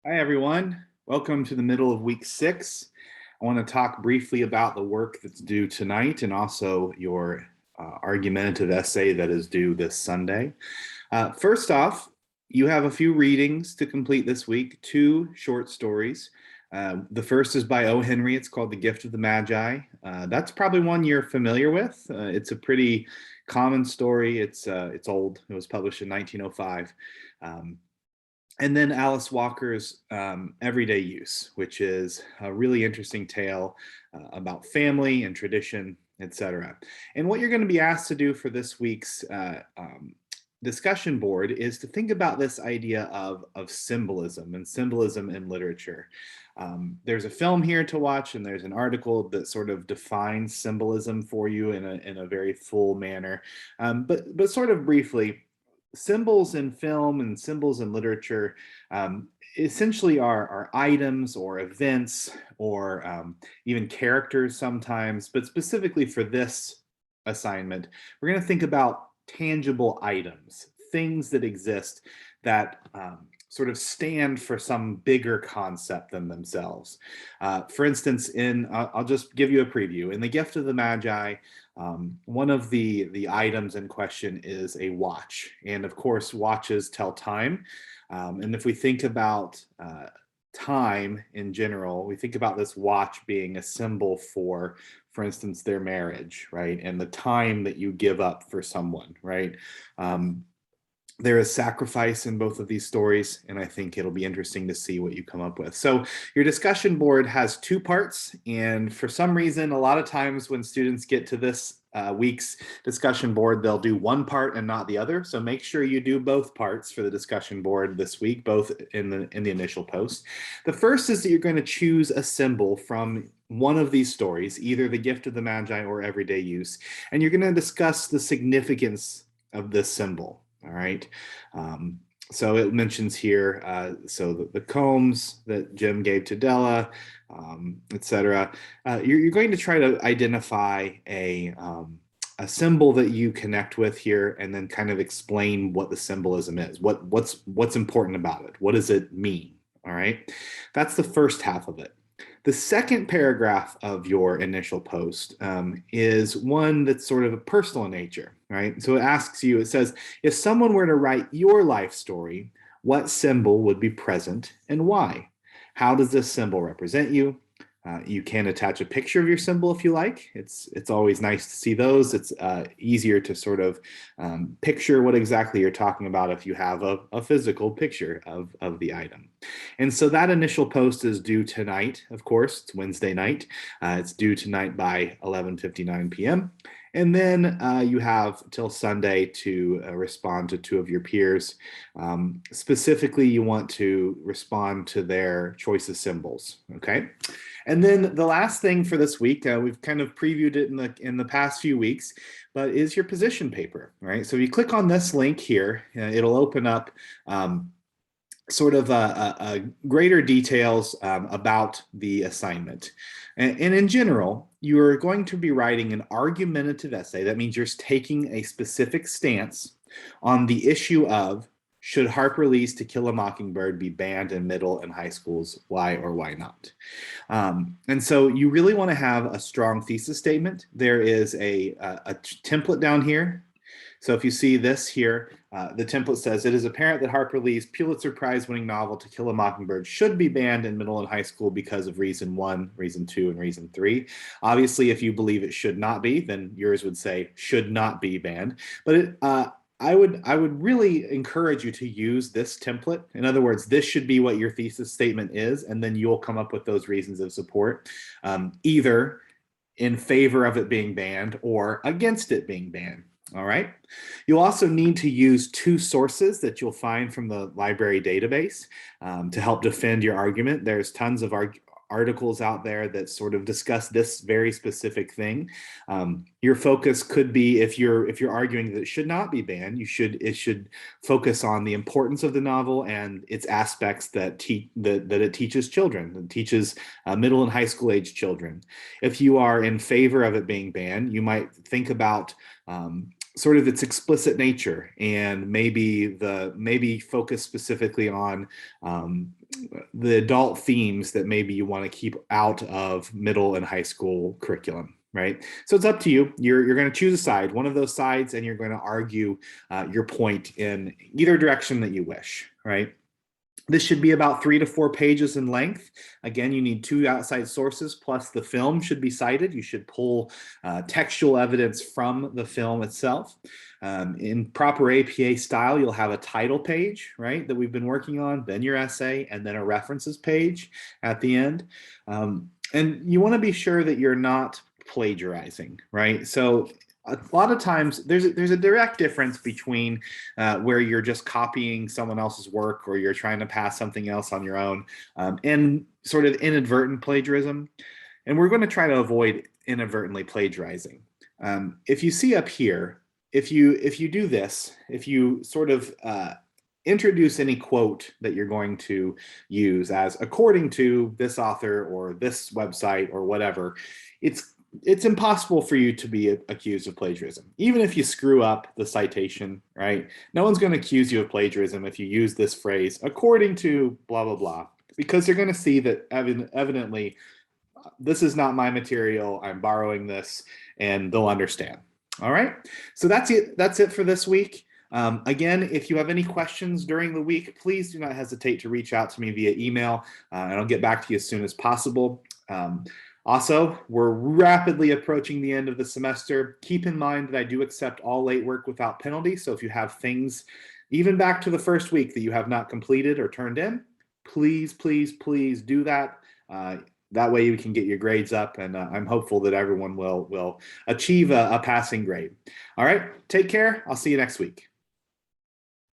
Hi, everyone. Welcome to the middle of week 6. I want to talk briefly about the work that's due tonight and also your argumentative essay that is due this Sunday. First off, you have a few readings to complete this week, 2 short stories. The first is by O. Henry. It's called The Gift of the Magi. That's probably one you're familiar with. It's a pretty common story. It's old. It was published in 1905. And then Alice Walker's Everyday Use, which is a really interesting tale about family and tradition, etc. And what you're going to be asked to do for this week's discussion board is to think about this idea of symbolism and symbolism in literature. There's a film here to watch, and there's an article that sort of defines symbolism for you in a very full manner. But sort of briefly, symbols in film and symbols in literature essentially are items or events or even characters sometimes, but specifically for this assignment, we're going to think about tangible items, things that exist that sort of stand for some bigger concept than themselves. For instance, I'll just give you a preview. In The Gift of the Magi, one of the items in question is a watch. And of course, watches tell time. And if we think about time in general, we think about this watch being a symbol for instance, their marriage, right? And the time that you give up for someone, right? There is sacrifice in both of these stories, and I think it'll be interesting to see what you come up with. So your discussion board has 2 parts, and for some reason, a lot of times when students get to this week's discussion board, they'll do one part and not the other. So make sure you do both parts for the discussion board this week, both in the initial post. The first is that you're going to choose a symbol from one of these stories, either The Gift of the Magi or Everyday Use, and you're going to discuss the significance of this symbol. All right. So it mentions here, so the combs that Jim gave to Della, etc. You're going to try to identify a symbol that you connect with here, and then kind of explain what the symbolism is. What's important about it? What does it mean? All right. That's the first half of it. The second paragraph of your initial post is one that's sort of a personal in nature, right? So it asks you, it says, if someone were to write your life story, what symbol would be present and why? How does this symbol represent you? You can attach a picture of your symbol if you like. It's always nice to see those. It's easier to sort of picture what exactly you're talking about if you have a physical picture of the item. And so that initial post is due tonight, of course. It's Wednesday night. It's due tonight by 11:59 p.m. And then you have till Sunday to respond to 2 of your peers. Specifically, you want to respond to their choice of symbols, okay? And then the last thing for this week, we've kind of previewed it in the past few weeks, but is your position paper, right? So if you click on this link here, it'll open up sort of greater details about the assignment. And in general, you're going to be writing an argumentative essay. That means you're taking a specific stance on the issue of, should Harper Lee's To Kill a Mockingbird be banned in middle and high schools? Why or why not? And so you really want to have a strong thesis statement. There is a template down here. So if you see this here, the template says, it is apparent that Harper Lee's Pulitzer Prize-winning novel To Kill a Mockingbird should be banned in middle and high school because of reason 1, reason 2, and reason 3. Obviously, if you believe it should not be, then yours would say should not be banned. But I would really encourage you to use this template. In other words, this should be what your thesis statement is, and then you'll come up with those reasons of support, either in favor of it being banned or against it being banned. All right. You'll also need to use 2 sources that you'll find from the library database to help defend your argument. There's tons of articles out there that sort of discuss this very specific thing. Your focus could be, if you're arguing that it should not be banned, it should focus on the importance of the novel and its aspects that it teaches children, it teaches middle and high school age children. If you are in favor of it being banned, you might think about sort of its explicit nature, and maybe focus specifically on the adult themes that maybe you want to keep out of middle and high school curriculum. Right. So it's up to you. You're going to choose a side, one of those sides, and you're going to argue your point in either direction that you wish. Right. This should be about 3 to 4 pages in length. Again, you need 2 outside sources, plus the film should be cited. You should pull textual evidence from the film itself. In proper APA style, you'll have a title page, right, that we've been working on, then your essay, and then a references page at the end. And you want to be sure that you're not plagiarizing, right? So a lot of times there's a direct difference between where you're just copying someone else's work, or you're trying to pass something else on your own, and sort of inadvertent plagiarism. And we're going to try to avoid inadvertently plagiarizing. If you see up here, if you do this, if you sort of introduce any quote that you're going to use as according to this author or this website or whatever, it's impossible for you to be accused of plagiarism. Even if you screw up the citation, right? No one's going to accuse you of plagiarism if you use this phrase, according to blah, blah, blah, because they're going to see that evidently this is not my material, I'm borrowing this, and they'll understand. All right, so that's it for this week. Again, if you have any questions during the week, please do not hesitate to reach out to me via email, and I'll get back to you as soon as possible. Also, we're rapidly approaching the end of the semester. Keep in mind that I do accept all late work without penalty. So if you have things, even back to the first week, that you have not completed or turned in, please, please, please do that. That way you can get your grades up, and I'm hopeful that everyone will achieve a passing grade. All right, take care. I'll see you next week.